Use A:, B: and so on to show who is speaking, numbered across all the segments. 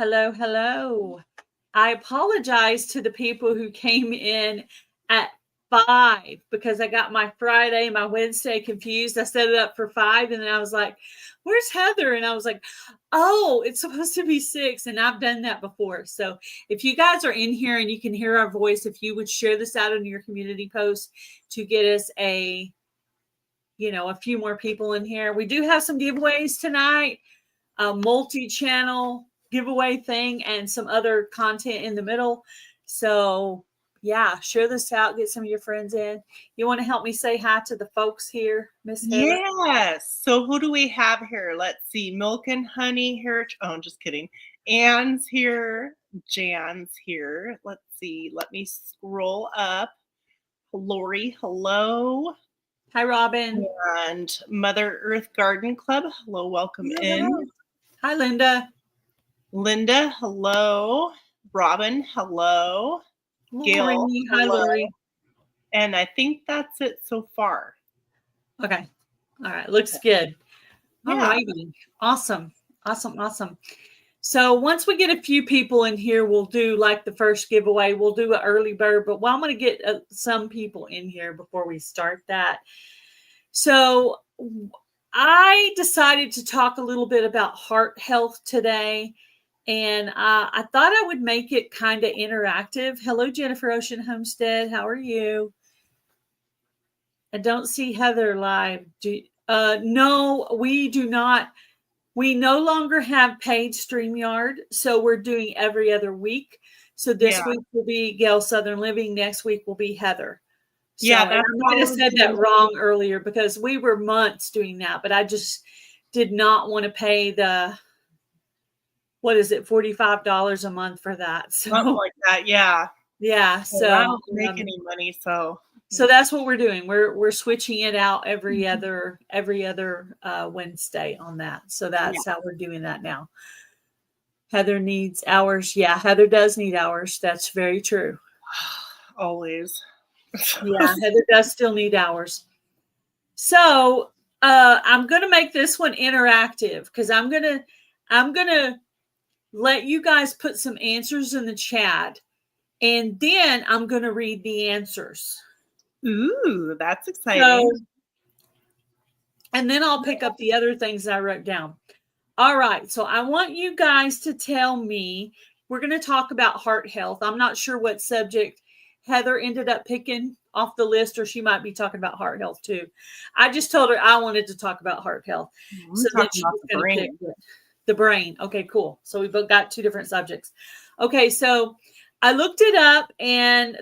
A: Hello, hello. I apologize to the people who came in at 5 because I got my Friday, my Wednesday confused. I set it up for 5 and then I was like, where's Heather? And I was like, oh, it's supposed to be 6. And I've done that before. So if you guys are in here and you can hear our voice, if you would share this out on your community post to get us a few more people in here. We do have some giveaways tonight, a multi-channel giveaway thing and some other content in the middle. So yeah, share this out, get some of your friends in. You want to help me say hi to the folks here, Miss Heather?
B: Yes. So who do we have here? Let's see. Milk and Honey here. Oh, I'm just kidding. Ann's here. Jan's here. Let's see. Let me scroll up. Lori, hello.
A: Hi, Robin.
B: And Mother Earth Garden Club. Hello, welcome in.
A: Hi, Linda.
B: Linda, hello. Robin, hello. Gail,
A: hi, Lori.
B: And I think that's it so far.
A: Okay. All right. Looks good.
B: Yeah.
A: All righty. Awesome. So once we get a few people in here, we'll do like the first giveaway. We'll do an early bird, but I'm going to get some people in here before we start that. So I decided to talk a little bit about heart health today. And I thought I would make it kind of interactive. Hello, Jennifer Ocean Homestead. How are you? I don't see Heather live. No, we do not. We no longer have paid StreamYard, so we're doing every other week. So this week will be Gail Southern Living. Next week will be Heather. So, I might have said that wrong earlier because we were months doing that, but I just did not want to pay the, what is it, $45 a month for that. So,
B: something like that, yeah.
A: Yeah. So
B: I don't make any money, so
A: that's what we're doing. We're switching it out every other Wednesday on that. So that's how we're doing that now. Heather needs hours. Yeah, Heather does need hours. That's very true.
B: Always.
A: Yeah, Heather does still need hours. So I'm gonna make this one interactive because I'm gonna let you guys put some answers in the chat, and then I'm gonna read the answers.
B: Ooh, that's exciting.
A: And then I'll pick up the other things I wrote down. All right. So I want you guys to tell me, we're going to talk about heart health. I'm not sure what subject Heather ended up picking off the list, or she might be talking about heart health too. I just told her I wanted to talk about heart health. So then she was going to pick the brain. Okay, cool. So we've got 2 different subjects. Okay. So I looked it up, and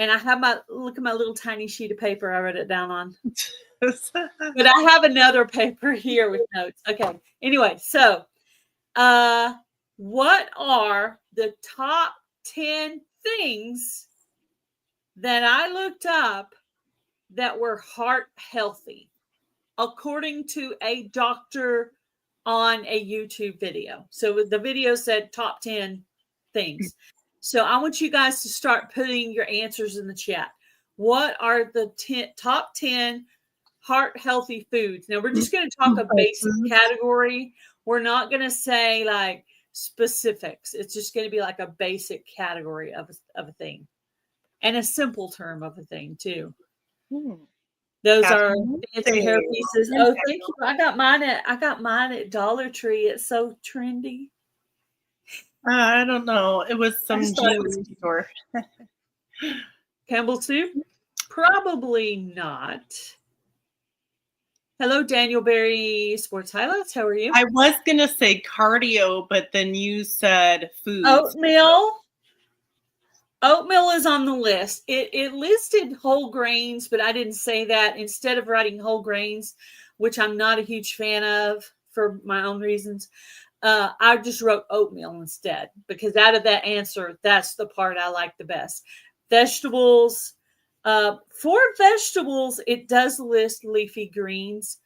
A: and I have look at my little tiny sheet of paper I wrote it down on. But I have another paper here with notes. Okay. Anyway, so what are the top 10 things that I looked up that were heart healthy, according to a doctor on a YouTube video? So the video said top 10 things. So I want you guys to start putting your answers in the chat. What are the top 10 heart healthy foods? Now we're just going to talk a basic category. We're not going to say like specifics. It's just going to be like a basic category of a thing, and a simple term of a thing too. Those are fancy hair pieces. Oh, thank you. I got mine at Dollar Tree. It's so trendy.
B: I don't know. It was some jewelry store.
A: Campbell soup? Probably not. Hello, Daniel Berry Sports Highlights. How are you?
B: I was going to say cardio, but then you said food.
A: Oatmeal. Oatmeal is on the list. It listed whole grains, but I didn't say that. Instead of writing whole grains, which I'm not a huge fan of for my own reasons, I just wrote oatmeal instead, because out of that answer, that's the part I like the best. Vegetables. For vegetables, it does list leafy greens.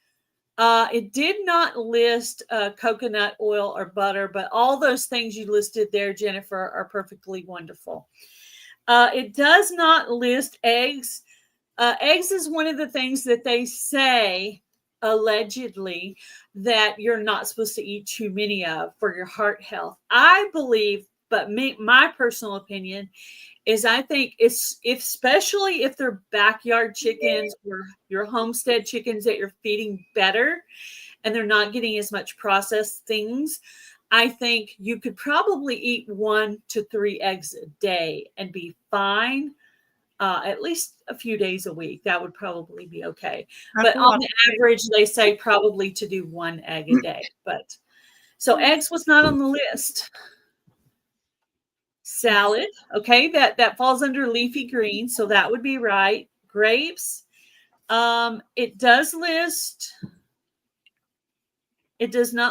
A: It did not list coconut oil or butter, but all those things you listed there, Jennifer, are perfectly wonderful. It does not list eggs. Eggs is one of the things that they say allegedly that you're not supposed to eat too many of for your heart health. I believe, but my personal opinion is I think especially if they're backyard chickens or your homestead chickens that you're feeding better and they're not getting as much processed things, I think you could probably eat 1 to 3 eggs a day and be fine. At least a few days a week. That would probably be okay. But on the average, they say probably to do 1 egg a day. But so eggs was not on the list. Salad, okay, that falls under leafy greens, so that would be right. Grapes, it does not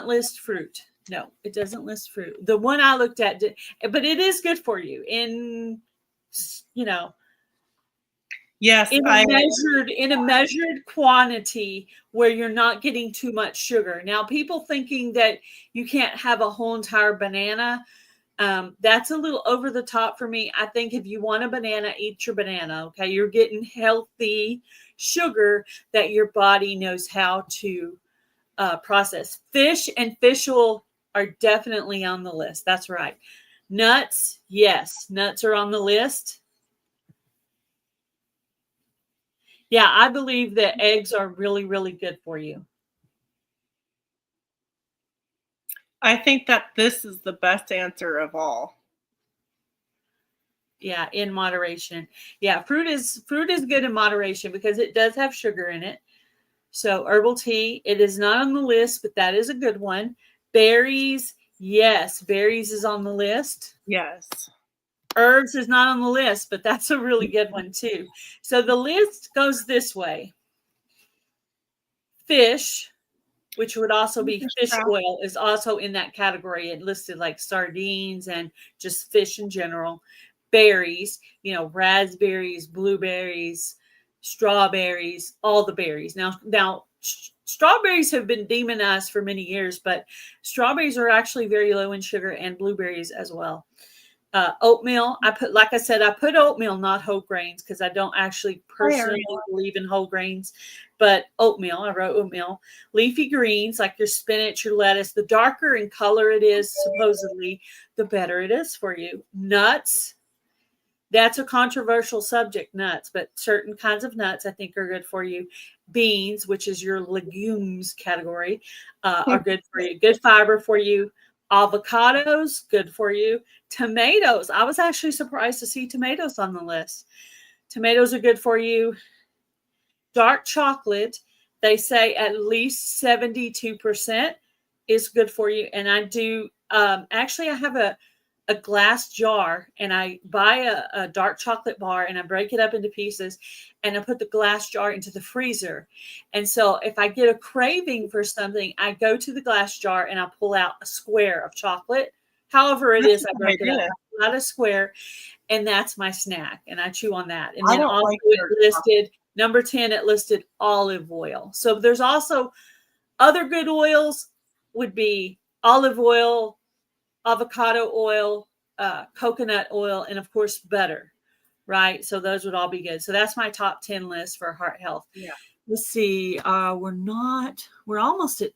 A: list fruit. No, it doesn't list fruit. The one I looked at did, but it is good for you in,
B: Yes,
A: in a measured quantity where you're not getting too much sugar. Now, people thinking that you can't have a whole entire banana, that's a little over the top for me. I think if you want a banana, eat your banana. Okay, you're getting healthy sugar that your body knows how to process. Fish and fish oil are definitely on the list. That's right. Nuts, yes, nuts are on the list. Yeah, I believe that eggs are really, really good for you.
B: I think that this is the best answer of all.
A: Yeah, in moderation. Yeah, fruit is good in moderation because it does have sugar in it. So herbal tea, it is not on the list, but that is a good one. Berries, yes, berries is on the list.
B: Yes.
A: Herbs is not on the list, but that's a really good one too. So the list goes this way. Fish, which would also be fish oil, is also in that category. It listed like sardines and just fish in general. Berries, raspberries, blueberries, strawberries, all the berries. Now, strawberries have been demonized for many years, but strawberries are actually very low in sugar, and blueberries as well. Oatmeal, I put oatmeal, not whole grains, because I don't actually personally believe in whole grains, but oatmeal, I wrote oatmeal. Leafy greens, like your spinach, your lettuce, the darker in color it is, supposedly, the better it is for you. Nuts, that's a controversial subject, nuts, but certain kinds of nuts I think are good for you. Beans, which is your legumes category, are good for you. Good fiber for you. Avocados, good for you. Tomatoes, I was actually surprised to see tomatoes on the list. Tomatoes are good for you. Dark chocolate, they say at least 72% is good for you. And I do, actually, I have a glass jar, and I buy a dark chocolate bar, and I break it up into pieces, and I put the glass jar into the freezer. And so if I get a craving for something, I go to the glass jar and I pull out a square of chocolate. However it is, I break it up. I pull out a square, and that's my snack, and I chew on that. And then also it listed number 10, it listed olive oil. So there's also other good oils would be olive oil, avocado oil, coconut oil, and of course butter, right? So those would all be good. So that's my top 10 list for heart health.
B: Yeah.
A: Let's see. We're almost at,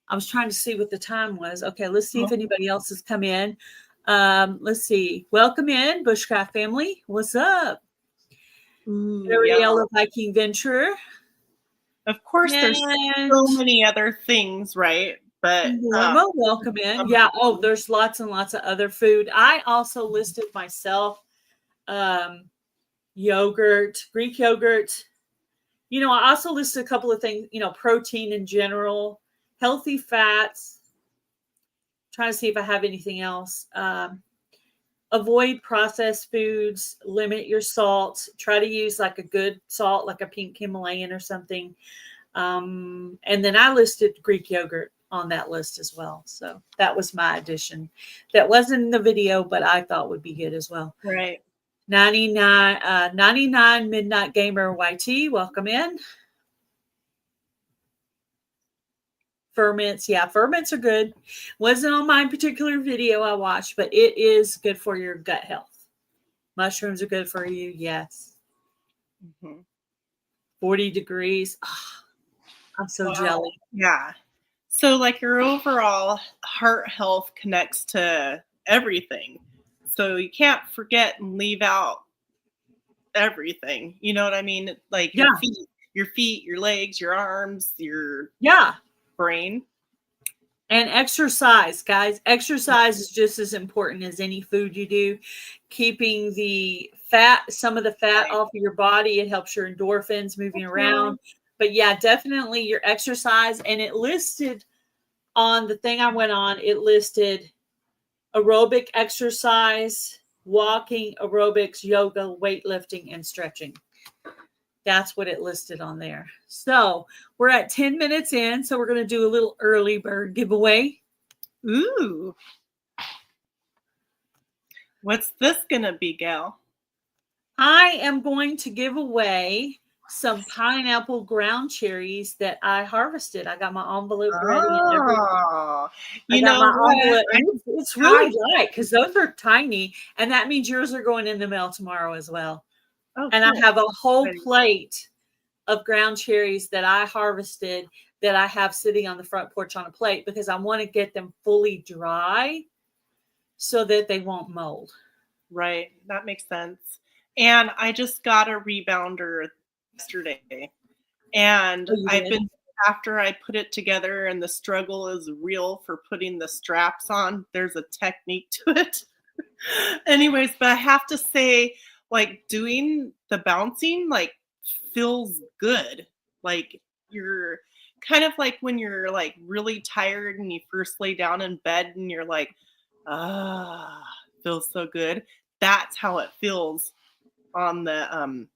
A: I was trying to see what the time was. Okay, let's see if anybody else has come in. Let's see. Welcome in, Bushcraft family. What's up? Ariella Viking Venturer.
B: Of course, there's so many other things, right? But
A: welcome in. Yeah. Oh, there's lots and lots of other food. I also listed myself yogurt, Greek yogurt. I also listed a couple of things, protein in general, healthy fats. Trying to see if I have anything else. Avoid processed foods, limit your salt, try to use like a good salt, like a pink Himalayan or something. And then I listed Greek yogurt on that list as well. So that was my addition. That wasn't in the video, but I thought would be good as well.
B: Right.
A: 99 Midnight Gamer YT, welcome in. Ferments, yeah, ferments are good. Wasn't on my particular video I watched, but it is good for your gut health. Mushrooms are good for you, yes. 40 degrees. Oh, I'm so
B: Wow.
A: jelly.
B: Yeah. So like your overall heart health connects to everything. So you can't forget and leave out everything. You know what I mean? Like
A: Yeah.
B: your feet, your legs, your arms, your
A: Yeah.
B: brain.
A: And exercise, guys. Exercise is just as important as any food you do. Keeping some of the fat
B: Right.
A: off of your body. It helps your endorphins moving around. But yeah, definitely your exercise. And it listed on the thing I went on, it listed aerobic exercise, walking, aerobics, yoga, weightlifting, and stretching. That's what it listed on there. So we're at 10 minutes in. So we're going to do a little early bird giveaway.
B: Ooh. What's this gonna be, Gail?
A: I am going to give away some pineapple ground cherries that I harvested. I got my envelope ready and everything.
B: Oh,
A: I
B: you
A: got
B: know
A: my
B: what?
A: envelope, and it's really light because those are tiny, and that means yours are going in the mail tomorrow as well.
B: Oh,
A: And
B: cool.
A: I have a whole
B: Ready.
A: plate of ground cherries that I harvested that I have sitting on the front porch on a plate because I want to get them fully dry so that they won't mold.
B: Right. That makes sense. And I just got a rebounder yesterday. And
A: Oh, you
B: I've
A: did?
B: been, after I put it together, and the struggle is real for putting the straps on, there's a technique to it. Anyways, but I have to say, like, doing the bouncing, like, feels good. Like, you're kind of like when you're like really tired and you first lay down in bed and you're like, ah, feels so good. That's how it feels on the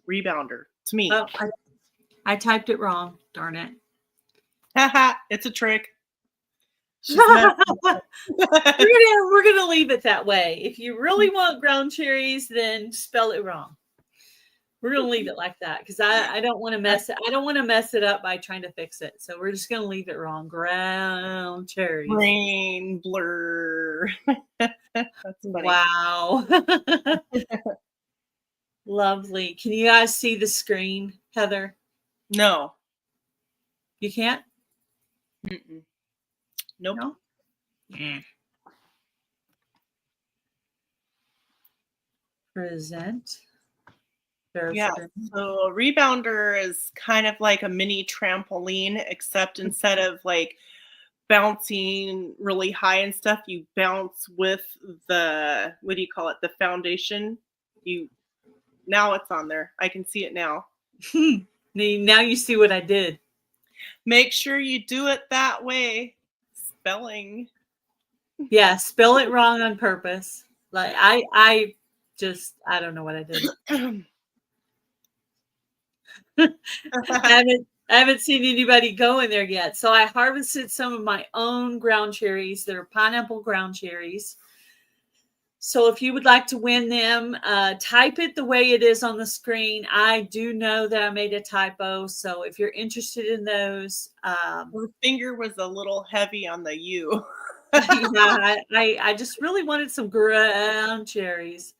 B: rebounder to me.
A: Oh, I typed it wrong. Darn it.
B: Haha, it's a trick. She's
A: we're
B: messing.
A: gonna leave it that way. If you really want ground cherries, then spell it wrong. We're gonna leave it like that because I don't want to mess it. I don't want to mess it up by trying to fix it. So we're just gonna leave it wrong. Ground cherries.
B: Brain blur. That's funny.
A: Wow. Lovely. Can you guys see the screen, Heather?
B: No.
A: You can't?
B: Mm-mm. Nope.
A: No? Yeah. Present.
B: Yeah, so a rebounder is kind of like a mini trampoline, except instead of like bouncing really high and stuff, you bounce with the, what do you call it? The foundation. Now it's on there. I can see it now.
A: Now you see what I did.
B: Make sure you do it that way. Spelling.
A: Yeah, spell it wrong on purpose. Like I don't know what I did. I haven't seen anybody go in there yet. So I harvested some of my own ground cherries. They're pineapple ground cherries. So if you would like to win them, type it the way it is on the screen. I do know that I made a typo. So if you're interested in those.
B: Her finger was a little heavy on the U.
A: Yeah, I just really wanted some ground cherries.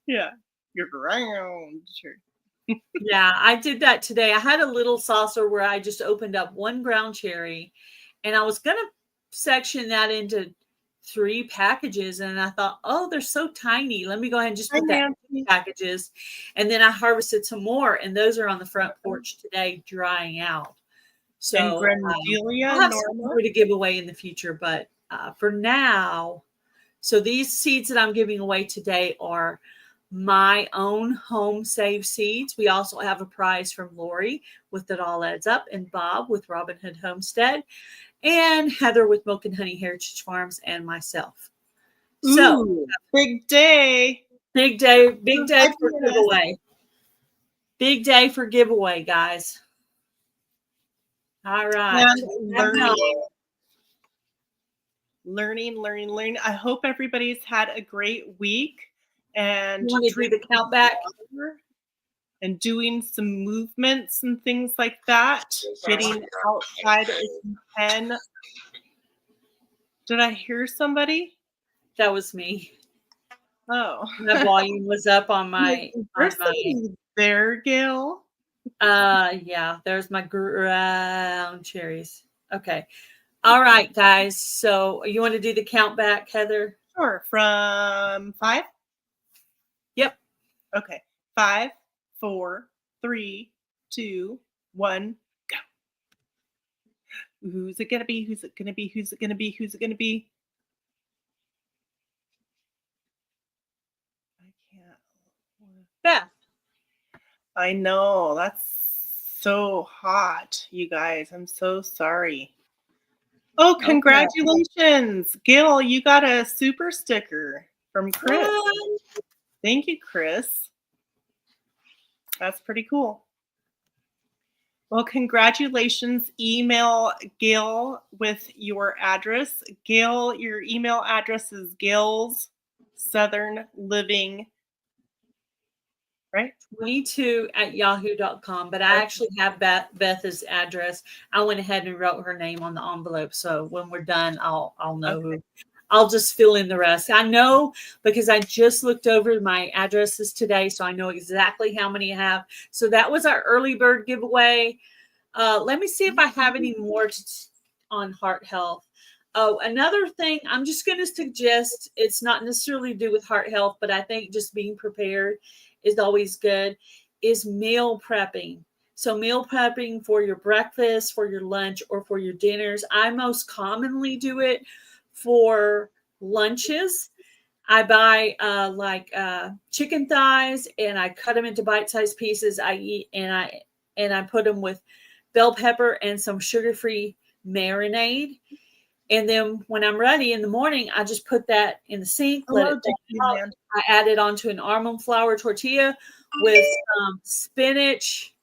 B: Yeah, your ground cherry.
A: Yeah, I did that today. I had a little saucer where I just opened up one ground cherry and I was going to section that into 3 packages. And I thought, oh, they're so tiny. Let me go ahead and just put that in 2 packages. And then I harvested some more and those are on the front porch today drying out. So I'll have some more to give away in the future. But for now, so these seeds that I'm giving away today are my own home save seeds. We also have a prize from Lori with It All Adds Up, and Bob with Robin Hood Homestead, and Heather with Milk and Honey Heritage Farms, and myself. So
B: ooh, big day.
A: Big day for giveaway. Big day for giveaway, guys. All right.
B: Learning. I hope everybody's had a great week. And
A: you want to do the count back
B: and doing some movements and things like that. Getting outside if you can. Did I hear somebody?
A: That was me.
B: Oh,
A: my volume was up on my.
B: There, Gail.
A: Yeah, there's my ground cherries. Okay. All right, guys. So you want to do the count back, Heather?
B: Sure. From 5?
A: Yep.
B: Okay. 5, 4, 3, 2, 1. Who's it gonna be? Who's it gonna be? Who's it gonna be? Who's it gonna be? I can't.
A: Beth.
B: I know. That's so hot, you guys. I'm so sorry. Oh,
A: Okay.
B: congratulations. Gail, you got a super sticker from Chris.
A: What?
B: Thank you, Chris. That's pretty cool. Well, congratulations. Email Gail with your address. Gail, your email address is Gail's Southern Living, right?
A: 22@yahoo.com, but I actually have Beth's address. I went ahead and wrote her name on the envelope, so when we're done, I'll know
B: Okay.
A: who. I'll just fill in the rest. I know because I just looked over my addresses today, so I know exactly how many I have. So that was our early bird giveaway. Let me see if I have any more on heart health. Oh, another thing I'm just going to suggest, it's not necessarily to do with heart health, but I think just being prepared is always good, is meal prepping. So meal prepping for your breakfast, for your lunch, or for your dinners. I most commonly do it for lunches. I buy chicken thighs and I cut them into bite-sized pieces. I eat and I put them with bell pepper and some sugar-free marinade. And then when I'm ready in the morning, I just put that in the sink, let
B: Hello,
A: it thaw out.
B: Dixieland.
A: I add it onto an almond flour tortilla with some spinach,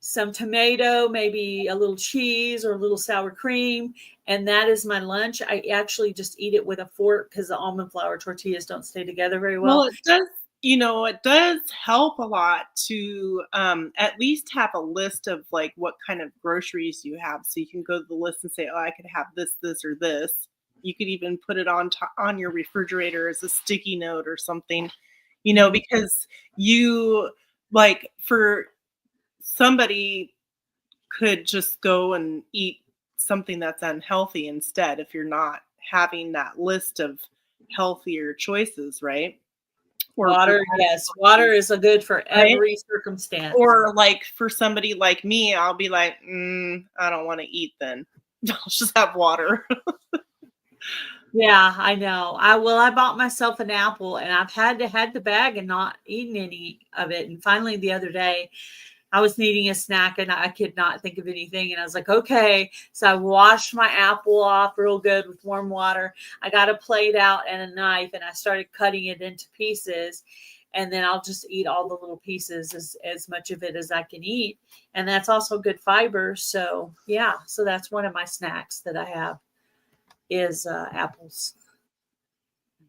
A: some tomato, maybe a little cheese or a little sour cream. And that is my lunch. I actually just eat it with a fork because the almond flour tortillas don't stay together very
B: Well,
A: well.
B: it does help a lot to at least have a list of like what kind of groceries you have, so you can go to the list and say, "Oh, I could have this, this, or this." You could even put it on your refrigerator as a sticky note or something, because you like for somebody could just go and eat something that's unhealthy instead if you're not having that list of healthier choices, right? Or
A: Water, yes. Water is a good for
B: right?
A: every circumstance.
B: Or like for somebody like me, I'll be like, I don't want to eat then. I'll just have water.
A: Yeah, I know. I bought myself an apple and I've had the bag and not eaten any of it. And finally the other day I was needing a snack and I could not think of anything. And I was like, okay. So I washed my apple off real good with warm water. I got a plate out and a knife and I started cutting it into pieces. And then I'll just eat all the little pieces, as much of it as I can eat. And that's also good fiber. So yeah, so that's one of my snacks that I have is apples.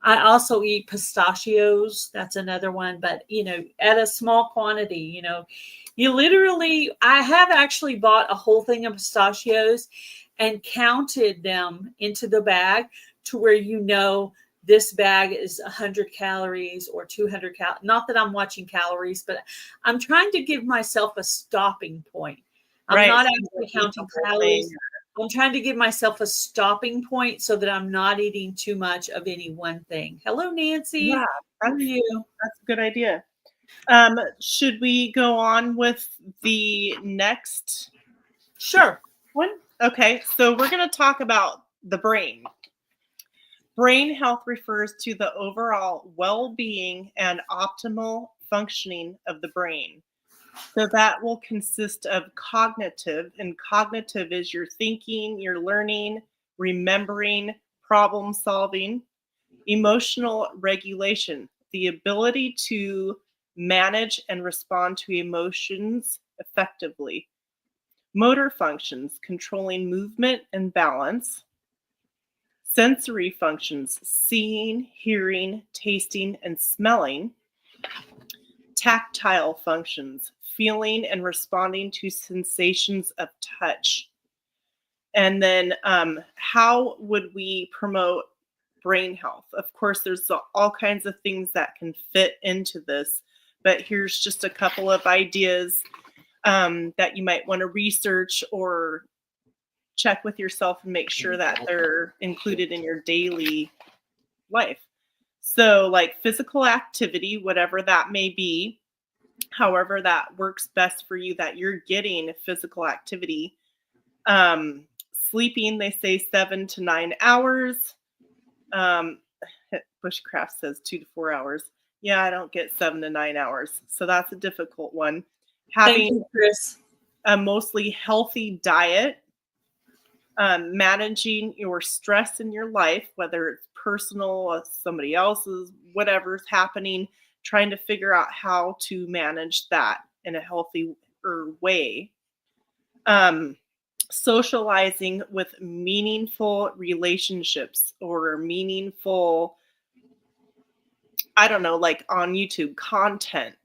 A: I also eat pistachios. That's another one, but at a small quantity, I have actually bought a whole thing of pistachios and counted them into the bag to where this bag is 100 calories or 200 calories. Not that I'm watching calories, but I'm trying to give myself a stopping point. I'm
B: Right.
A: not
B: So you don't
A: actually
B: eat
A: counting
B: the whole thing.
A: calories. I'm trying to give myself a stopping point so that I'm not eating too much of any one thing. Hello,
B: Yeah,
A: Nancy. How are
B: that's
A: you?
B: that's a good idea. Should we go on with the next
A: Sure.
B: one? Okay, so we're going to talk about the brain. Brain health refers to the overall well-being and optimal functioning of the brain. So that will consist of cognitive, and cognitive is your thinking, your learning, remembering, problem solving, emotional regulation, the ability to manage and respond to emotions effectively, motor functions, controlling movement and balance, sensory functions, seeing, hearing, tasting, and smelling, tactile functions, feeling and responding to sensations of touch. And then, how would we promote brain health? Of course, there's all kinds of things that can fit into this, but here's just a couple of ideas. that you might want to research or check with yourself and make sure that they're included in your daily life. So like physical activity, whatever that may be, however that works best for you, that you're getting physical activity. Sleeping, they say 7 to 9 hours. Bushcraft says 2 to 4 hours. Yeah, I don't get 7 to 9 hours. So that's a difficult one.
A: Thank
B: Having
A: you, Chris.
B: a mostly healthy diet, managing your stress in your life, whether it's personal, somebody else's, whatever's happening, trying to figure out how to manage that in a healthy way. Socializing with meaningful relationships or meaningful, I don't know, like on YouTube content.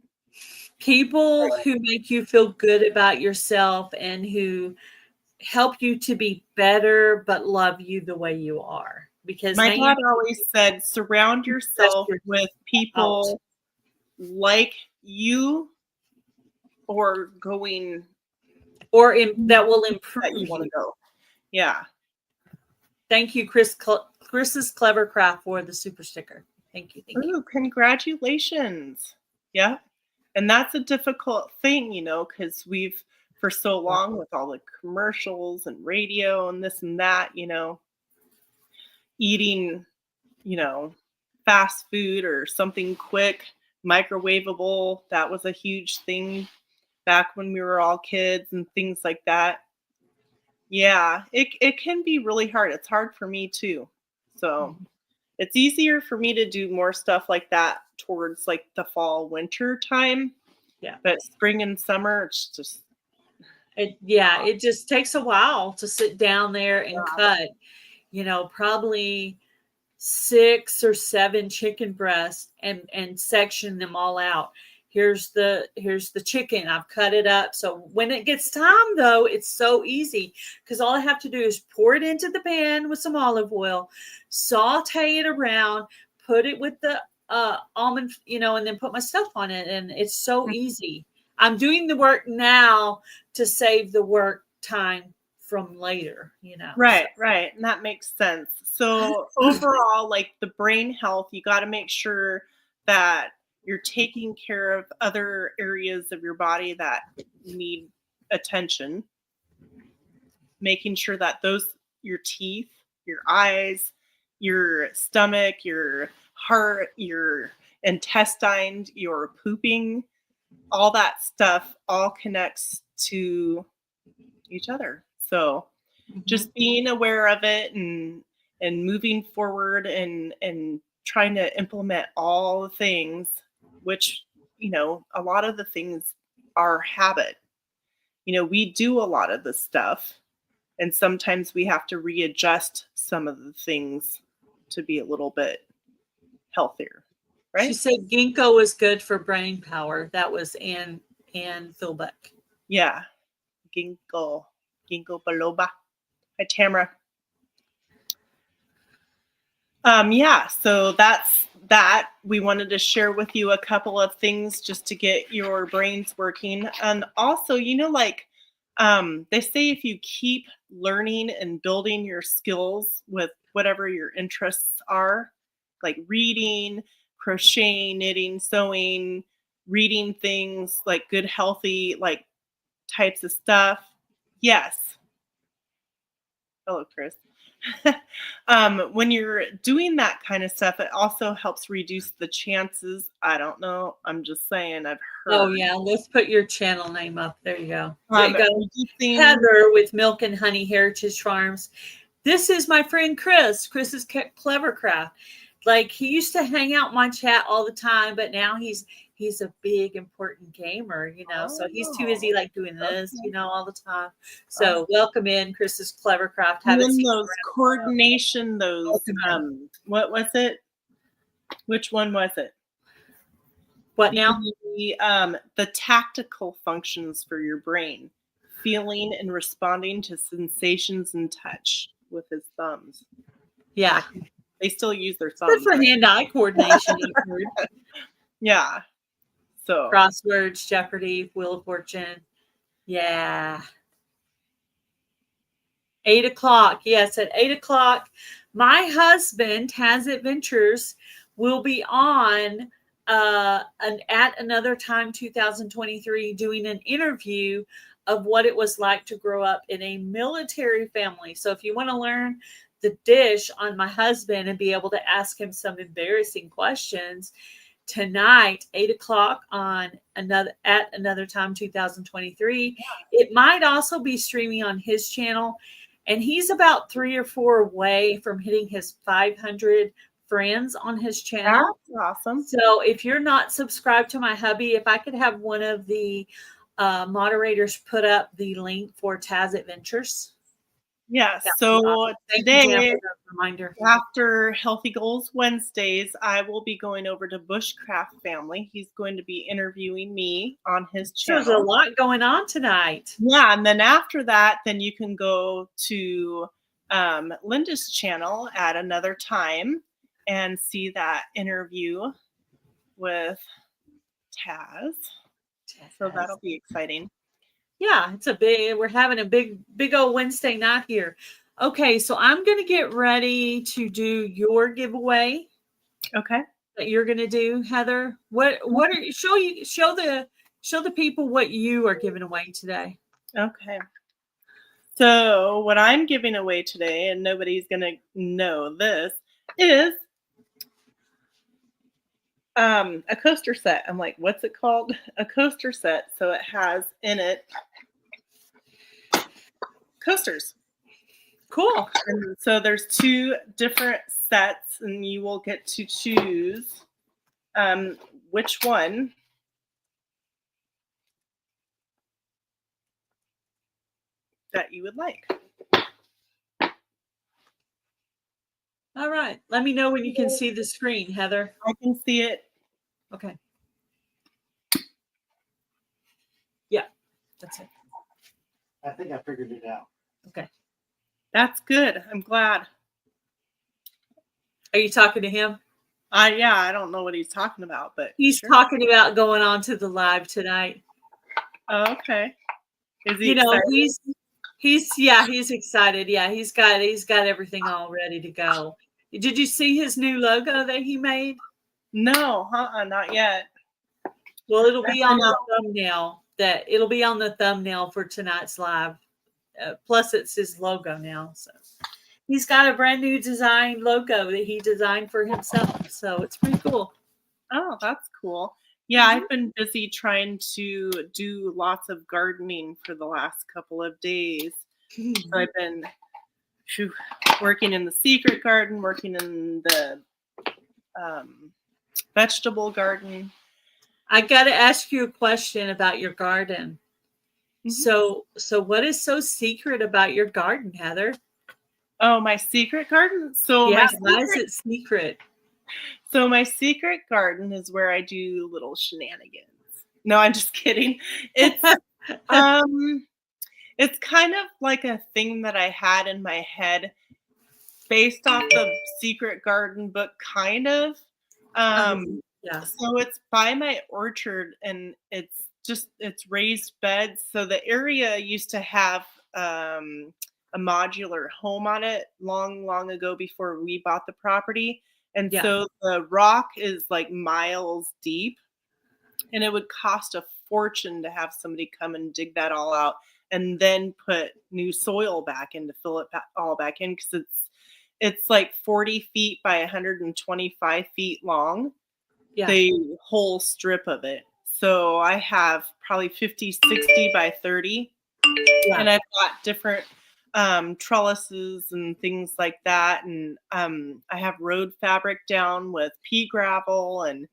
A: People who make you feel good about yourself and who help you to be better, but love you the way you are. Because
B: my dad always said, surround yourself with people like you or going
A: that will improve
B: that you want to go. Yeah.
A: Thank you, Chris's Clever Craft for the super sticker. Thank you. Thank you.
B: Congratulations. Yeah. And that's a difficult thing, because we've for so long with all the commercials and radio and this and that, eating, fast food or something quick, microwavable. That was a huge thing back when we were all kids and things like that. Yeah, it can be really hard. It's hard for me too. So it's easier for me to do more stuff like that towards like the fall, winter time.
A: Yeah.
B: But spring and summer, it's just.
A: It just takes a while to sit down there and cut, probably 6 or 7 chicken breasts and section them all out. Here's the chicken. I've cut it up. So when it gets time though, it's so easy because all I have to do is pour it into the pan with some olive oil, saute it around, put it with the almond, and then put my stuff on it. And it's so easy. I'm doing the work now to save the work time from later,
B: Right. And that makes sense. So overall, like the brain health, you got to make sure that you're taking care of other areas of your body that need attention, making sure that your teeth, your eyes, your stomach, your heart, your intestines, your pooping, all that stuff all connects to each other. So just being aware of it and moving forward and trying to implement all the things, which, a lot of the things are habit. We do a lot of the stuff and sometimes we have to readjust some of the things to be a little bit healthier. Right?
A: She said ginkgo is good for brain power. That was Ann Philbeck.
B: Yeah. Ginkgo biloba. Hi, Tamara. So that's that. We wanted to share with you a couple of things just to get your brains working. And also, they say if you keep learning and building your skills with whatever your interests are, like reading, crocheting, knitting, sewing, reading things like good, healthy, like types of stuff. Yes. Hello, Chris. When you're doing that kind of stuff, it also helps reduce the chances. I don't know. I'm just saying. I've heard.
A: Oh yeah, let's put your channel name up. There you go. There you go. Heather with Milk and Honey Heritage Farms. This is my friend Chris. Chris's Clever Craft. Like he used to hang out in my chat all the time, but now he's a big important gamer, so he's too busy like doing this, all the time. So welcome in Chris's Clever Craft.
B: Having those coordination, what was it? Which one was it?
A: What now?
B: The tactical functions for your brain, feeling and responding to sensations and touch with his thumbs.
A: Yeah.
B: They still use their thumbs.
A: Good for hand-eye coordination.
B: Yeah. So
A: crosswords, Jeopardy, Wheel of Fortune. Yeah. 8 o'clock. Yes, at 8 o'clock. My husband, Has Adventures, will be on at another time 2023 doing an interview of what it was like to grow up in a military family. So if you want to learn the dish on my husband and be able to ask him some embarrassing questions, tonight 8 o'clock on another time 2023. It might also be streaming on his channel, and he's about 3 or 4 away from hitting his 500 friends on his channel.
B: That's awesome.
A: So if you're not subscribed to my hubby, if I could have one of the moderators put up the link for Taz Adventures.
B: Yes.
A: That'd be
B: So
A: awesome. Thank you, Jan,
B: today,
A: for the reminder.
B: after Healthy Goals Wednesdays, I will be going over to Bushcraft Family. He's going to be interviewing me on his
A: So there's a
B: channel.
A: lot going on tonight.
B: Yeah, and then after that, then you can go to Linda's channel at another time and see that interview with Taz. So that'll be exciting.
A: Yeah, we're having a big old Wednesday night here. Okay, so I'm going to get ready to do your giveaway
B: Okay.
A: that you're going to do, Heather. What are you show the people what you are giving away today.
B: Okay. So what I'm giving away today, and nobody's going to know this, is a coaster set. I'm like, what's it called? A coaster set. So it has in it coasters.
A: Cool.
B: And so there's 2 different sets, and you will get to choose which one that you would like.
A: All right. Let me know when you can see the screen, Heather.
B: I can see it.
A: Okay. Yeah, that's it.
C: I think I figured it out.
A: Okay.
B: That's good. I'm glad.
A: Are you talking to him?
B: Yeah, I don't know what he's talking about, but
A: He's
B: sure.
A: talking about going on to the live tonight.
B: Oh, okay. Is he
A: You know,
B: excited?
A: he's excited. Yeah, he's got everything all ready to go. Did you see his new logo that he made?
B: No, not yet.
A: Well, it'll be on the thumbnail. It'll be on the thumbnail for tonight's live. Plus, it's his logo now. So he's got a brand new design logo that he designed for himself. So it's pretty cool.
B: Oh, that's cool. Yeah, I've been busy trying to do lots of gardening for the last couple of days. So I've been working in the secret garden, working in the vegetable garden.
A: I got to ask you a question about your garden.
B: Mm-hmm.
A: So what is so secret about your garden, Heather?
B: Oh, my secret garden? So
A: yeah, why is it secret?
B: So my secret garden is where I do little shenanigans. No, I'm just kidding. It's it's kind of like a thing that I had in my head based off the secret garden book, kind of.
A: Yeah.
B: So it's by my orchard, and it's raised beds. So the area used to have a modular home on it long ago before we bought the property. And so the rock is like miles deep, and it would cost a fortune to have somebody come and dig that all out and then put new soil back in to fill it all back in, because it's like 40 feet by 125 feet long.
A: Yeah.
B: The whole strip of it. So I have probably 50, 60 by 30. Yeah. And I've got different trellises and things like that. And I have road fabric down with pea gravel and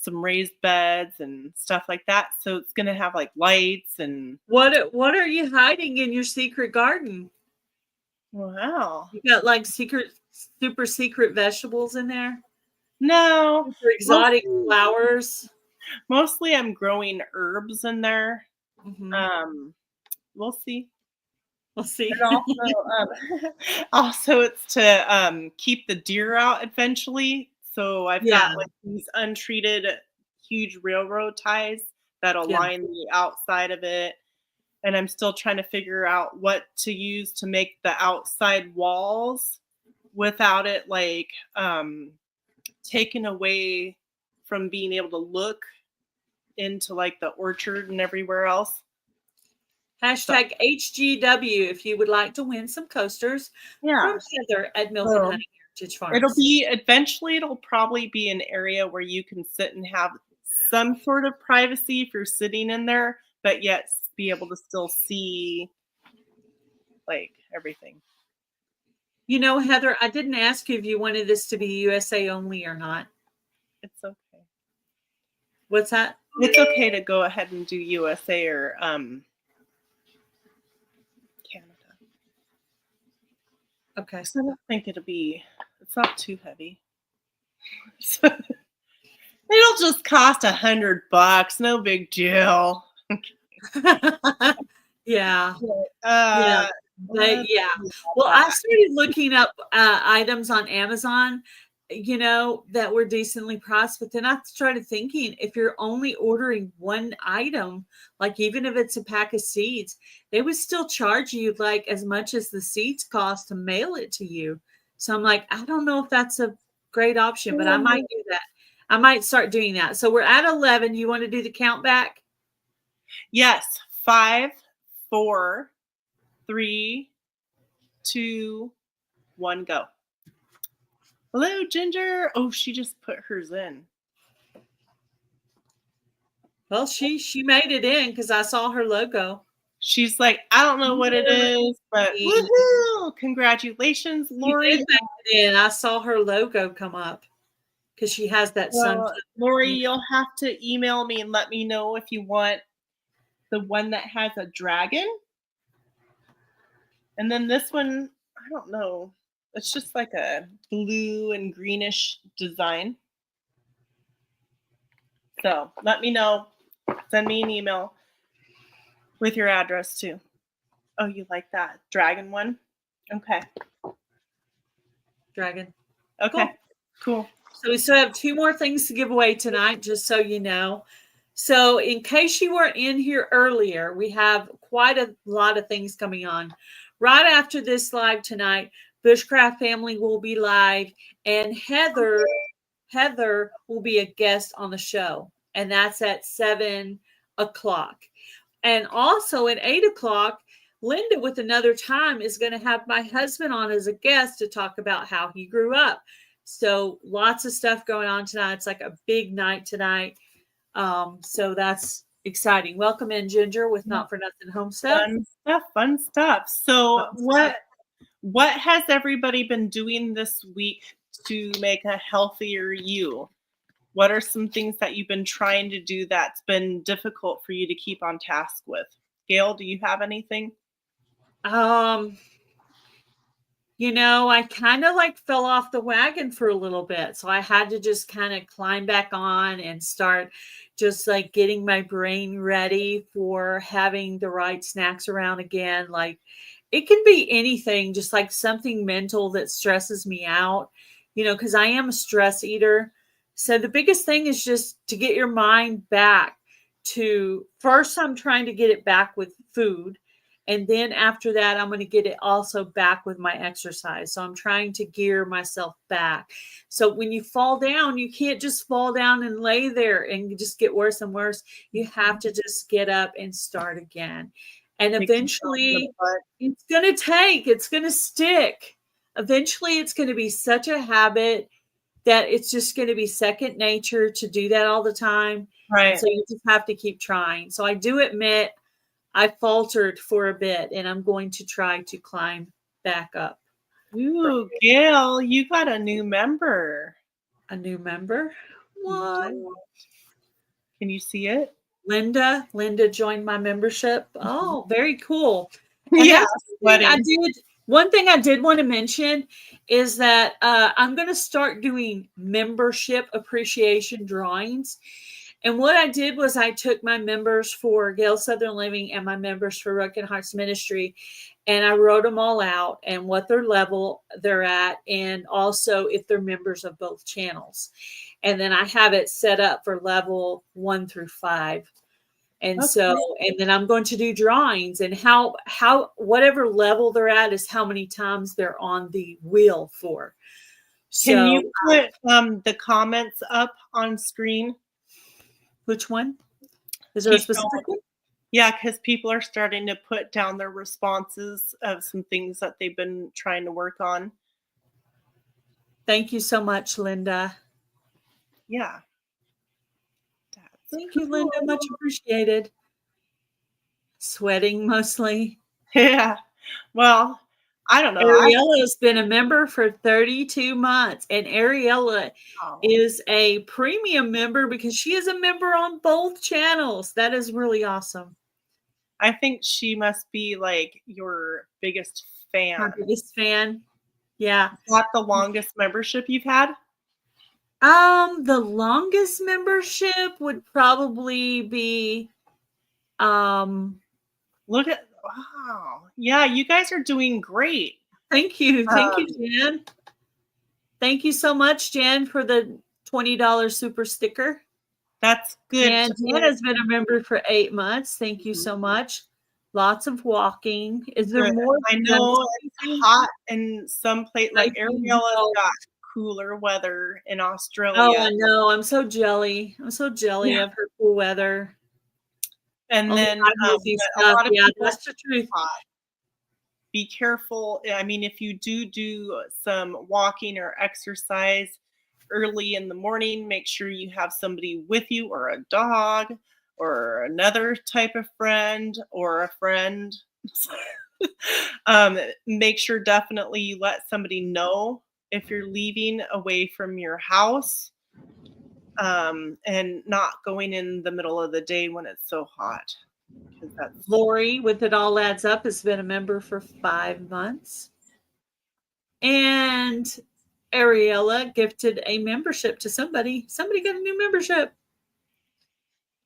B: some raised beds and stuff like that. So it's going to have like lights and.
A: What are you hiding in your secret garden?
B: Wow.
A: You got like super secret vegetables in there?
B: No.
A: Super exotic flowers?
B: Mostly I'm growing herbs in there.
A: Mm-hmm.
B: We'll see.
A: We'll see.
B: And also it's to keep the deer out eventually. So I've got like these untreated huge railroad ties that'll line the outside of it. and I'm still trying to figure out what to use to make the outside walls without it like taken away from being able to look into like the orchard and everywhere else.
A: Hashtag HGW if you would like to win some coasters from Heather at Milk and Honey Heritage Farms.
B: It'll probably be an area where you can sit and have some sort of privacy if you're sitting in there, but yet be able to still see like everything.
A: You know, Heather, I didn't ask you if you wanted this to be USA only or not.
B: It's okay.
A: What's that?
B: It's okay to go ahead and do USA or Canada.
A: Okay.
B: So I don't think it's not too heavy. So, it'll just cost $100. No big deal.
A: Yeah. Yeah. But yeah. Well, I started looking up items on Amazon, you know, that were decently priced. But then I started thinking, if you're only ordering one item, like even if it's a pack of seeds, they would still charge you like as much as the seeds cost to mail it to you. So I'm like, I don't know if that's a great option, but I might do that. I might start doing that. So we're at 11. You want to do the count back?
B: Yes. 5, 4, 3, 2, 1, go. Hello, Ginger. Oh, she just put hers in.
A: Well, she made it in because I saw her logo.
B: She's like, I don't know what it is, but woohoo! Congratulations, Lori.
A: I saw her logo come up because she has that sun.
B: Lori, you'll have to email me and let me know if you want the one that has a dragon. And then this one, I don't know. It's just like a blue and greenish design. So let me know. Send me an email with your address too. Oh, you like that dragon one? Okay.
A: Dragon.
B: Okay. Cool.
A: So we still have 2 more things to give away tonight, just so you know. So in case you weren't in here earlier, we have quite a lot of things coming on. Right after this live tonight, Bushcraft Family will be live, and Heather will be a guest on the show, and that's at 7 o'clock. And also at 8 o'clock, Linda with Another Time is going to have my husband on as a guest to talk about how he grew up. So lots of stuff going on tonight. It's like a big night tonight. So that's exciting. Welcome in, Ginger, with Not for Nothing Homestead.
B: Fun stuff. So what has everybody been doing this week to make a healthier you? What are some things that you've been trying to do that's been difficult for you to keep on task with? Gail, do you have anything?
A: You know, I kind of like fell off the wagon for a little bit. So I had to just kind of climb back on and start just like getting my brain ready for having the right snacks around again. Like it can be anything, just like something mental that stresses me out, you know, because I am a stress eater. So the biggest thing is just to get your mind back to first, I'm trying to get it back with food. And then after that, I'm going to get it also back with my exercise. So I'm trying to gear myself back. So when you fall down, you can't just fall down and lay there and you just get worse and worse. You have to just get up and start again. And eventually it's going to stick. Eventually it's going to be such a habit that it's just going to be second nature to do that all the time.
B: Right.
A: So you just have to keep trying. So I do admit I faltered for a bit, and I'm going to try to climb back up.
B: Ooh, Gail, you got a new member.
A: A new member? What?
B: Can you see it?
A: Linda joined my membership. Oh, very cool.
B: Yeah.
A: One thing I did want to mention is that I'm going to start doing membership appreciation drawings. And what I did was I took my members for Gail Southern Living and my members for Broken Hearts Ministry, and I wrote them all out and what their level they're at, and also if they're members of both channels. And then I have it set up for level 1 through 5. And
B: Okay.
A: so, and then I'm going to do drawings, and how whatever level they're at is how many times they're on the wheel for.
B: Can you
A: So,
B: put the comments up on screen?
A: which one? Is there a
B: Keep going.
A: specific one?
B: Yeah, because people are starting to put down their responses of some things that they've been trying to work on.
A: Thank you so much, Linda.
B: Yeah. That's
A: Thank you, Linda. Much appreciated. Sweating mostly.
B: Yeah. Well, I don't know.
A: Ariella has been a member for 32 months, and Ariella is a premium member because she is a member on both channels. That is really awesome.
B: I think she must be like your biggest fan.
A: My biggest fan. Yeah.
B: Is that the longest membership you've had?
A: The longest membership would probably be
B: Look at wow. Yeah, you guys are doing great.
A: thank you. Thank you, Jan. Thank you so much, Jan, for the $20 super sticker.
B: That's good.
A: And Jan has been a member for 8 months. Thank you so much. Lots of walking. Is there more?
B: I know it's hot in some place, like Ariella's got cooler weather in Australia.
A: Oh, I know. I'm so jelly. I'm so jelly of her cool weather.
B: And then
A: a lot of that's the truth.
B: Be careful. I mean, if you do some walking or exercise early in the morning, make sure you have somebody with you, or a dog, or another type of friend, or a friend. Make sure definitely you let somebody know if you're leaving away from your house, and not going in the middle of the day when it's so hot.
A: Lori, with It All Adds Up, has been a member for 5 months. And Ariella gifted a membership to somebody. Somebody got a new membership.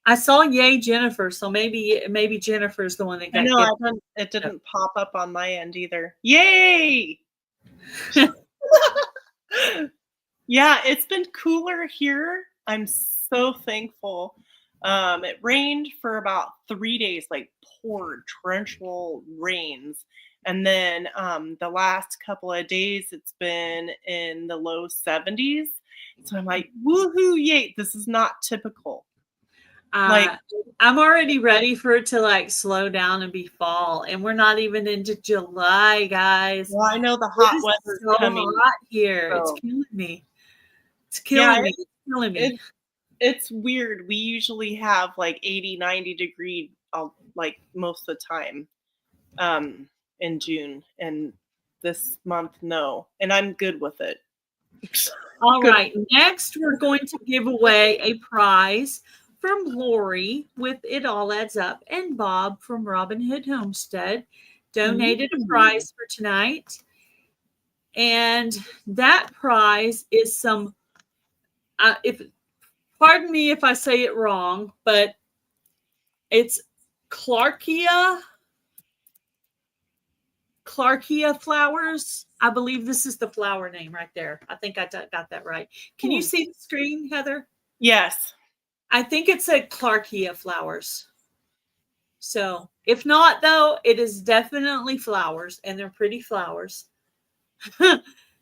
A: I saw Yay Jennifer, so maybe Jennifer's the one that got gifted.
B: It didn't pop up on my end either. Yay! Yeah, it's been cooler here. I'm so thankful. It rained for about 3 days, like poured torrential rains. And then the last couple of days, it's been in the low 70s. So I'm like, woohoo, yay. This is not typical.
A: I'm already ready for it to slow down and be fall. And we're not even into July, guys.
B: Well, I know the hot weather's coming.
A: So hot here. So. It's killing me. It's killing me. It's killing me.
B: It's weird. We usually have 80, 90 degree most of the time in June. And this month, no. And I'm good with it.
A: All right. Next, we're going to give away a prize from Lori with It All Adds Up, and Bob from Robin Hood Homestead donated a prize for tonight. And that prize is some, pardon me if I say it wrong, but it's Clarkia flowers. I believe this is the flower name right there. I think I got that right. Can you see the screen, Heather?
B: Yes.
A: I think it's a Clarkia flowers. So if not, though, it is definitely flowers, and they're pretty flowers.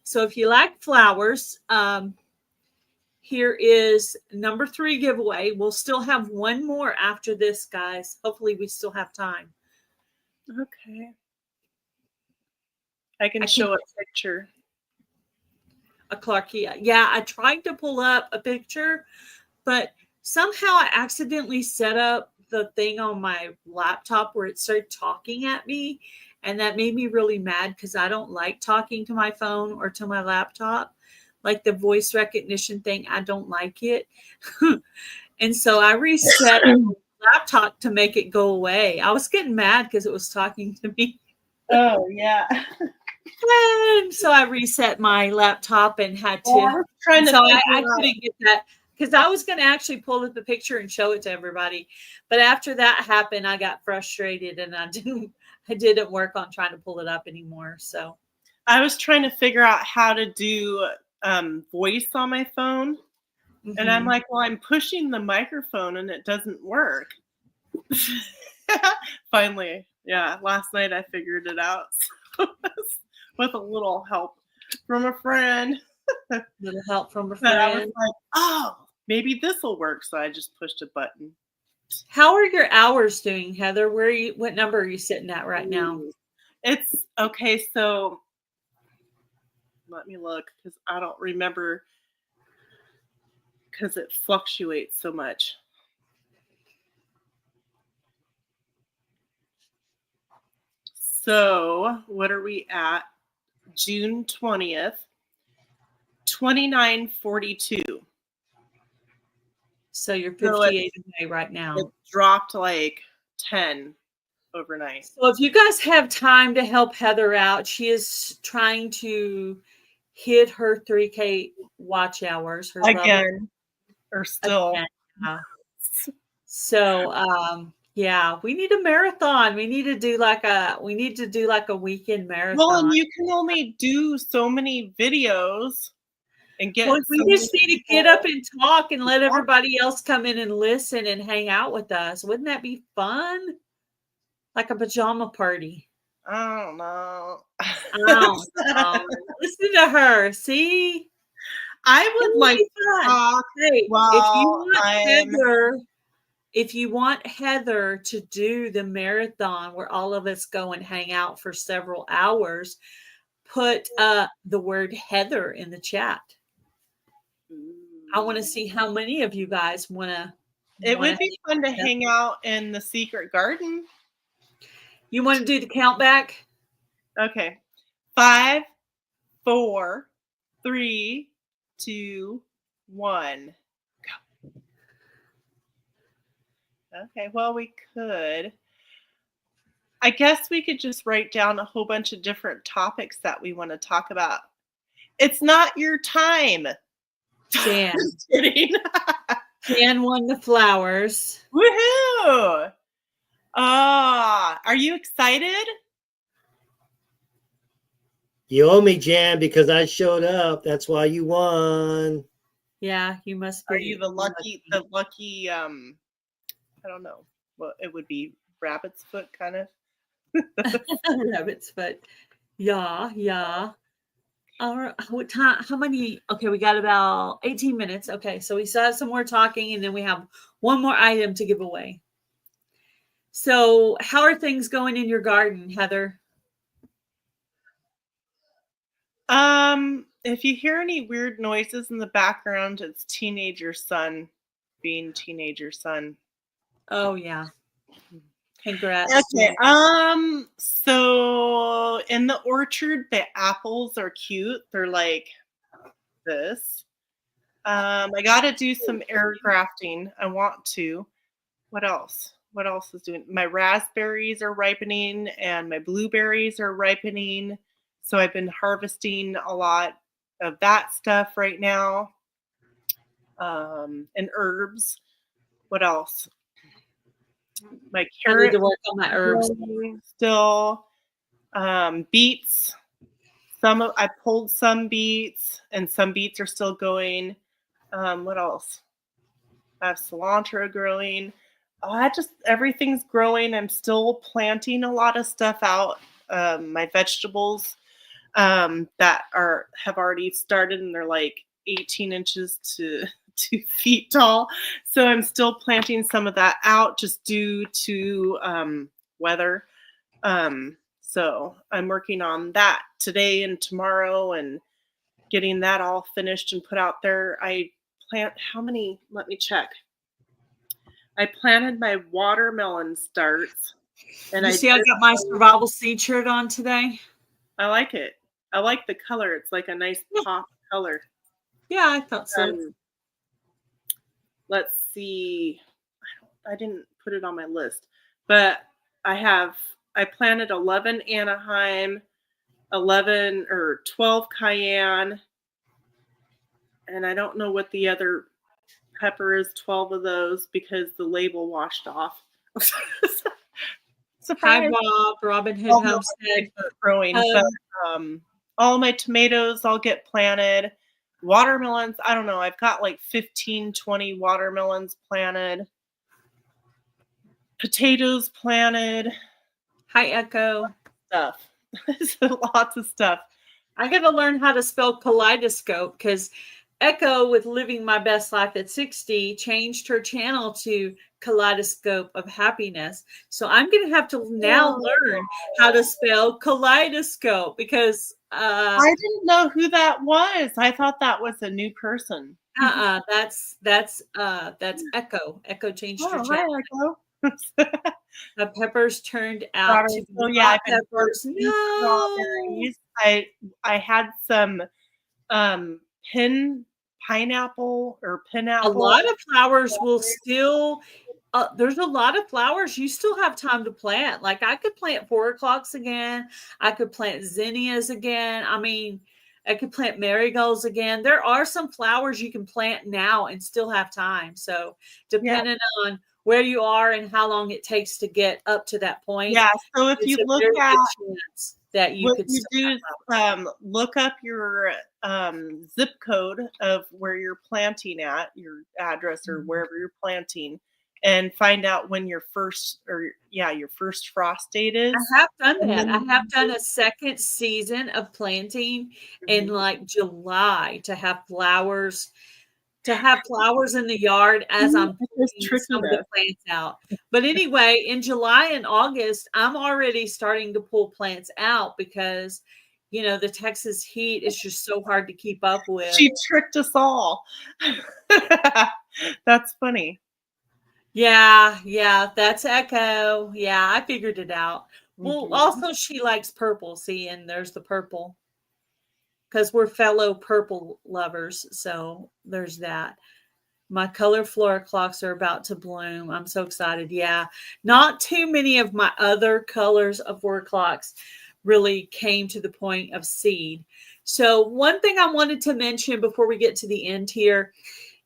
A: So if you like flowers, here is number 3 giveaway. We'll still have one more after this, guys. Hopefully we still have time.
B: Okay. I can show a picture.
A: A Clarkia. Yeah, I tried to pull up a picture, but somehow I accidentally set up the thing on my laptop where it started talking at me. And that made me really mad because I don't like talking to my phone or to my laptop. Like the voice recognition thing, I don't like it. And so I reset the laptop to make it go away. I was getting mad because it was talking to me.
B: Oh, yeah.
A: And so I reset my laptop and had to. I couldn't get that because I was going to actually pull up the picture and show it to everybody. But after that happened, I got frustrated and I didn't work on trying to pull it up anymore. So
B: I was trying to figure out how to do voice on my phone. And I'm like, well, I'm pushing the microphone and it doesn't work. Finally, yeah. Last night I figured it out with a little help from a friend.
A: Little help from a
B: But I was
A: friend.
B: like, oh, maybe this will work. So I just pushed a button.
A: How are your hours doing, Heather? What number are you sitting at right now?
B: It's okay. So let me look because I don't remember because it fluctuates so much. So what are we at? June 20th, 29:42.
A: So you're
B: So
A: 58 away right now.
B: it dropped like 10 overnight.
A: So if you guys have time to help Heather out, she is trying to hit her 3K watch hours. Her level
B: Again, or still.
A: again. Yeah. So yeah, we need a marathon. We need to do like a weekend marathon.
B: Well, and you can only do so many videos and get.
A: Well, we
B: so
A: just
B: many
A: need to get
B: people.
A: up and talk and let everybody else come in and listen and hang out with us. Wouldn't that be fun? Like a pajama party.
B: I don't know.
A: Listen to her. See?
B: I would like to talk.
A: Hey,
B: while
A: if you want Heather to do the marathon where all of us go and hang out for several hours, put the word Heather in the chat. I want to see how many of you guys want to.
B: It would be fun to hang out in the secret garden.
A: You want to do the count back?
B: Okay. 5, 4, 3, 2, 1. Go. Okay, well, we could. I guess we could just write down a whole bunch of different topics that we want to talk about. It's not your time.
A: Jan.
B: Just kidding.
A: Jan won the flowers.
B: Woohoo! Are you excited?
C: You owe me, Jan, because I showed up. That's why you won.
A: Yeah, you must be.
B: Are you the lucky, I don't know. Well, it would be rabbit's foot kind of.
A: Rabbit's foot. Yeah. All right. What time? How many? Okay, we got about 18 minutes. Okay, so we still have some more talking, and then we have one more item to give away. So, how are things going in your garden, Heather?
B: If you hear any weird noises in the background, it's teenager son being teenager son.
A: Oh yeah. Congrats.
B: Okay. So in the orchard, the apples are cute. They're like this. I gotta do some air grafting. I want to. What else? What else is doing? My raspberries are ripening and my blueberries are ripening. So I've been harvesting a lot of that stuff right now. And herbs. What else? My carrots.
A: I need to work on my herbs.
B: Still. Beets. I pulled some beets, and some beets are still going. What else? I have cilantro growing. Everything's growing. I'm still planting a lot of stuff out. My vegetables that have already started, and they're like 18 inches to 2 feet tall. So I'm still planting some of that out just due to weather. So I'm working on that today and tomorrow and getting that all finished and put out there. I plant how many? Let me check. I planted my watermelon starts. And
A: I got my survival seed shirt on today.
B: I like it. I like the color. It's like a nice pop color.
A: Yeah, I thought so.
B: Let's see. I didn't put it on my list, but I planted 11 Anaheim, 11 or 12 Cayenne, and I don't know what the other pepper is, 12 of those because the label washed off.
A: Hi, Bob, Robin Hood Homestead.
B: Growing, but all my tomatoes all get planted. Watermelons, I don't know. I've got like 15, 20 watermelons planted. potatoes planted,
A: Hi, Echo.
B: stuff. So lots of stuff.
A: I got to learn how to spell kaleidoscope because Echo, with Living My Best Life at 60, changed her channel to Kaleidoscope of Happiness. So I'm going to have to now learn how to spell kaleidoscope because
B: I didn't know who that was. I thought that was a new person.
A: that's Echo. Echo changed her
B: Oh,
A: channel.
B: hi, Echo.
A: The peppers turned out to be
B: So yeah,
A: hot
B: I've been
A: peppers.
B: harvesting
A: No.
B: strawberries. I had some pineapple.
A: A lot of flowers will still there's a lot of flowers you still have time to plant. Like I could plant 4 o'clocks again. I could plant zinnias again. I mean, I could plant marigolds again. There are some flowers you can plant now and still have time. So depending on where you are and how long it takes to get up to that point.
B: Yeah. So if
A: it's
B: you
A: a
B: look
A: very
B: at
A: good chance that you
B: what
A: could
B: you
A: still
B: do
A: have
B: is
A: flowers.
B: look up your zip code of where you're planting at, your address or wherever you're planting, and find out when your first frost date is.
A: I have done that. I have done a second season of planting in like July to have flowers in the yard as I'm pulling some of the plants out. But anyway, in July and August, I'm already starting to pull plants out because the Texas heat is just so hard to keep up with.
B: She tricked us all. That's funny.
A: Yeah, that's Echo. Yeah, I figured it out. Well, also she likes purple. See, and there's the purple. Because we're fellow purple lovers. So there's that. My color flora clocks are about to bloom. I'm so excited. Yeah. Not too many of my other colors of flora clocks really came to the point of seed. So one thing I wanted to mention before we get to the end here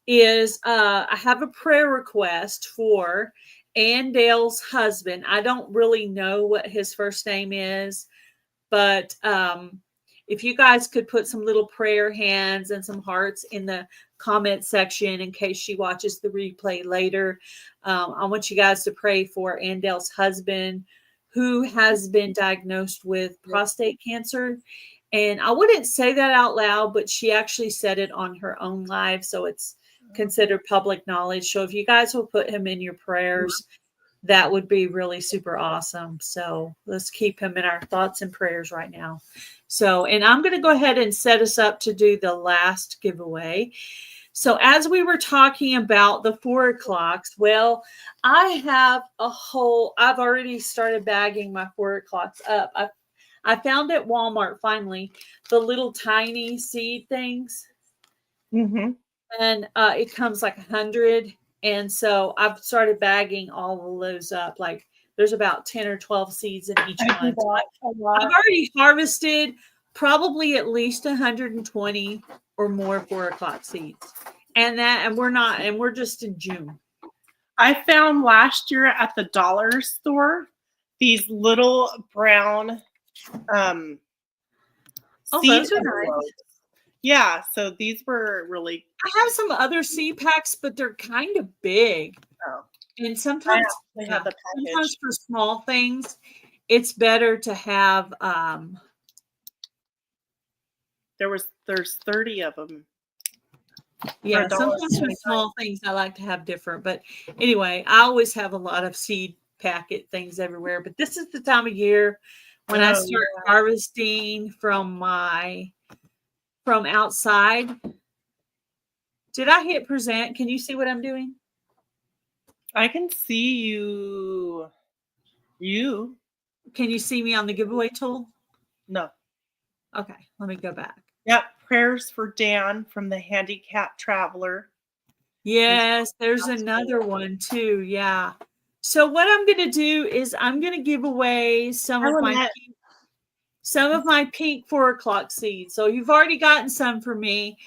A: is I have a prayer request for Dale's husband. I don't really know what his first name is, but if you guys could put some little prayer hands and some hearts in the comment section in case she watches the replay later. I want you guys to pray for Dale's husband, who has been diagnosed with prostate cancer. And I wouldn't say that out loud, but she actually said it on her own live. So it's considered public knowledge. So if you guys will put him in your prayers, that would be really super awesome. So let's keep him in our thoughts and prayers right now. So, and I'm going to go ahead and set us up to do the last giveaway. So as we were talking about the 4 o'clocks, well, I have I've already started bagging my 4 o'clocks up. I found at Walmart finally the little tiny seed things.
B: Mm-hmm.
A: And it comes like 100. And so I've started bagging all of those up. Like there's about 10 or 12 seeds in each one. So I've already harvested probably at least 120 or more 4 o'clock seeds. And we're just in June.
B: I found last year at the dollar store these little brown
A: those are nice.
B: Yeah, so these were really.
A: I have some other seed packs, but they're kind of big.
B: Oh.
A: And sometimes for small things, it's better to have.
B: There's 30 of them.
A: Yeah, sometimes for small things, I like to have different. But anyway, I always have a lot of seed packet things everywhere. But this is the time of year when I start harvesting from outside. Did I hit present? Can you see what I'm doing?
B: I can see you.
A: Can you see me on the giveaway tool?
B: No.
A: Okay, let me go back.
B: Yep. Prayers for Dan from the Handicapped Traveler.
A: Yes, there's another one too. Yeah. So what I'm going to do is I'm going to give away some of my pink 4 o'clock seeds. So you've already gotten some from me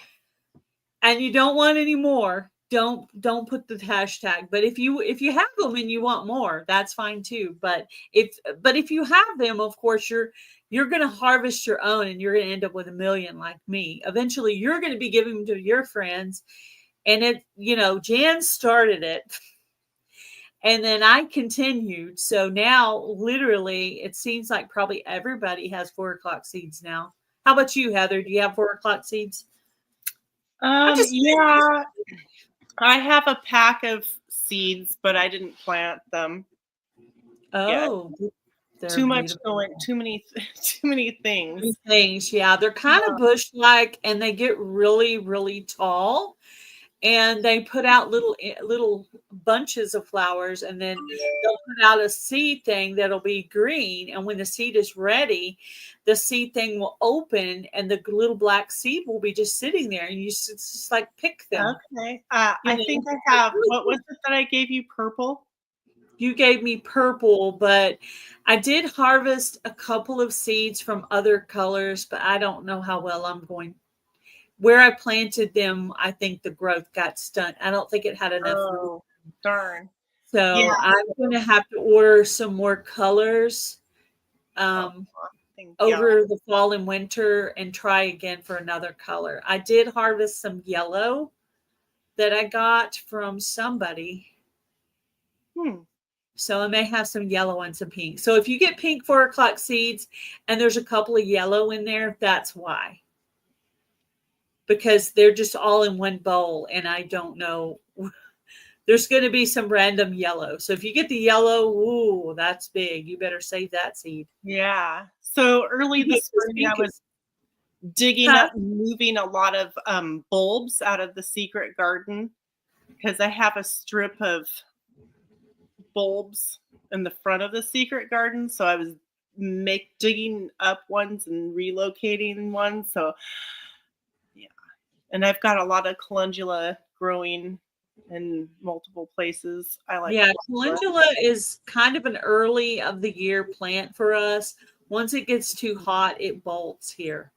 A: and you don't want any more. Don't put the hashtag. But if you have them and you want more, that's fine too. But if you have them, of course, you're going to harvest your own and you're going to end up with 1 million like me. Eventually, you're going to be giving them to your friends. And Jan started it. And then I continued. So now, literally, it seems like probably everybody has 4 o'clock seeds now. How about you, Heather? Do you have 4 o'clock seeds?
B: Yeah, I have a pack of seeds, but I didn't plant them.
A: Oh, they're
B: Too much
A: beautiful.
B: going, too many things.
A: Things, yeah, they're kind of bush-like, and they get really, really tall. And they put out little bunches of flowers, and then they'll put out a seed thing that'll be green. And when the seed is ready, the seed thing will open, and the little black seed will be just sitting there, and just like pick them.
B: Okay. I think I have. What was it that I gave you? Purple.
A: You gave me purple, but I did harvest a couple of seeds from other colors, but I don't know how well I'm going. Where I planted them, I think the growth got stunted. I don't think it had enough room.
B: Oh, darn.
A: So
B: Yeah.
A: I'm going to have to order some more colors over the fall and winter and try again for another color. I did harvest some yellow that I got from somebody. So I may have some yellow and some pink. So if you get pink 4 o'clock seeds and there's a couple of yellow in there, that's why. Because they're just all in one bowl, and I don't know. There's going to be some random yellow. So if you get the yellow, ooh, that's big. You better save that seed.
B: Yeah. So early this spring, I was digging up, moving a lot of bulbs out of the secret garden because I have a strip of bulbs in the front of the secret garden. So I was digging up ones and relocating ones. So yeah. And I've got a lot of calendula growing in multiple places. I like
A: calendula is kind of an early of the year plant for us. Once it gets too hot, it bolts here.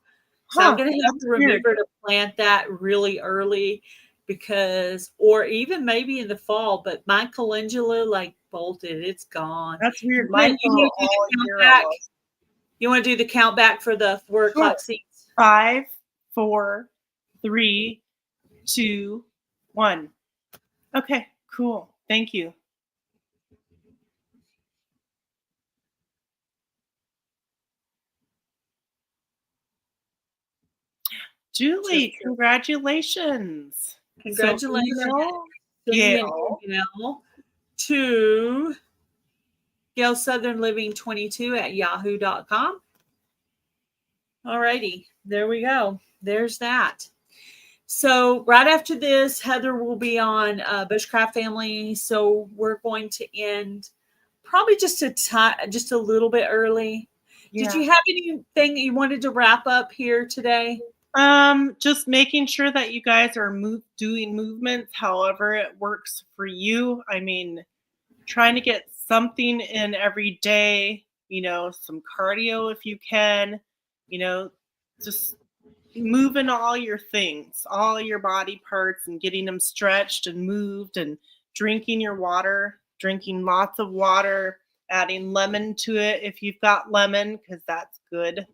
A: So I'm going to have to remember to plant that really early because, or even maybe in the fall, but my calendula like bolted. It's gone.
B: That's weird.
A: You want to do the count back for the 4 o'clock seeds?
B: 5, 4, 3, 2, 1. Okay, cool. Thank you. Julie, congratulations.
A: Congratulations,
B: Gail.
A: To Gail Southern Living 22 at yahoo.com. All righty, there we go. There's that. So right after this, Heather will be on Bushcraft Family. So we're going to end probably just a little bit early. Yeah. Did you have anything you wanted to wrap up here today?
B: Just making sure that you guys are doing movements however it works for you. I mean, trying to get something in every day, some cardio if you can, just moving all your things, all your body parts and getting them stretched and moved and drinking your water, drinking lots of water, adding lemon to it if you've got lemon, because that's good.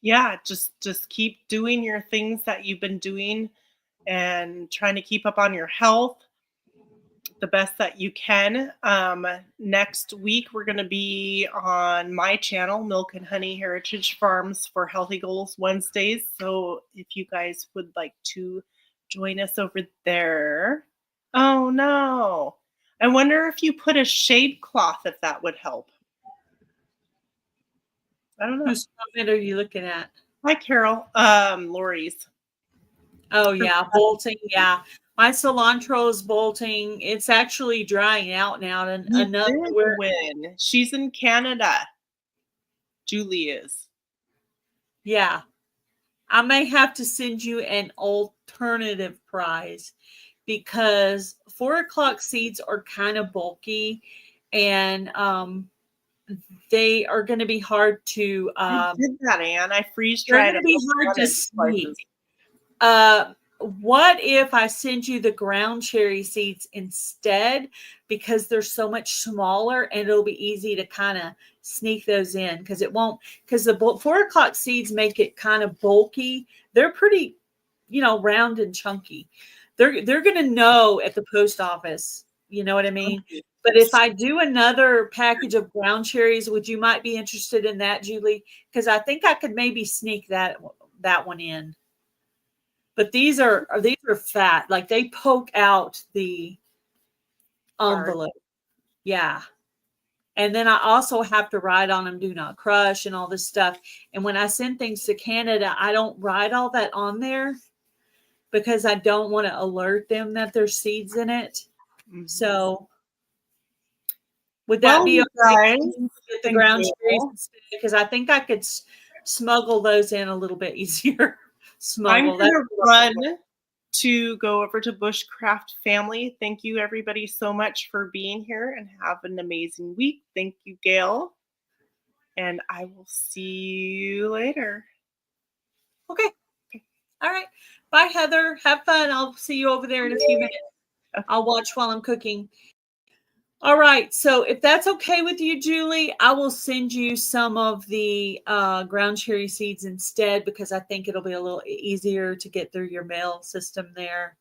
B: Yeah, just keep doing your things that you've been doing and trying to keep up on your health the best that you can. Next week, we're going to be on my channel, Milk and Honey Heritage Farms for Healthy Goals Wednesdays. So if you guys would like to join us over there. Oh, no. I wonder if you put a shade cloth, if that would help. I don't know.
A: Whose comment are you looking at?
B: Hi, Carol. Lori's.
A: Oh, yeah. Bolting. Yeah. My cilantro is bolting. It's actually drying out now. And
B: win. She's in Canada. Julie is.
A: Yeah. I may have to send you an alternative prize because 4 o'clock seeds are kind of bulky and they are going to be hard to.
B: I did that, Anne. I freeze dried.
A: They're going to be hard to sneak. What if I send you the ground cherry seeds instead because they're so much smaller and it'll be easy to kind of sneak those in because the 4 o'clock seeds make it kind of bulky. They're pretty round and chunky. They're going to know at the post office. You know what I mean? But if I do another package of ground cherries, would you might be interested in that, Julie? Because I think I could maybe sneak that one in. But these are fat. Like they poke out the envelope. Yeah. And then I also have to write on them, do not crush and all this stuff. And when I send things to Canada, I don't write all that on there because I don't want to alert them that there's seeds in it. Mm-hmm. So would that be okay? Get the ground cherries because I think I could smuggle those in a little bit easier.
B: I'm going to run to go over to Bushcraft Family. Thank you, everybody, so much for being here and have an amazing week. Thank you, Gail. And I will see you later.
A: Okay. All right. Bye, Heather. Have fun. I'll see you over there in a few minutes. Okay. I'll watch while I'm cooking. All right. So if that's okay with you, Julie, I will send you some of the ground cherry seeds instead because I think it'll be a little easier to get through your mail system there.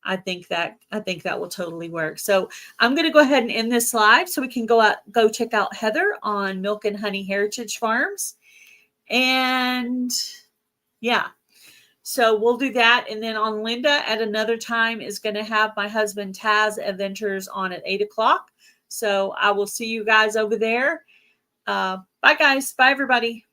A: I think that will totally work. So I'm going to go ahead and end this live so we can go check out Heather on Milk and Honey Heritage Farms. And yeah. So we'll do that. And then on Linda at another time is going to have my husband Taz Adventures on at 8:00. So I will see you guys over there. Bye, guys. Bye, everybody.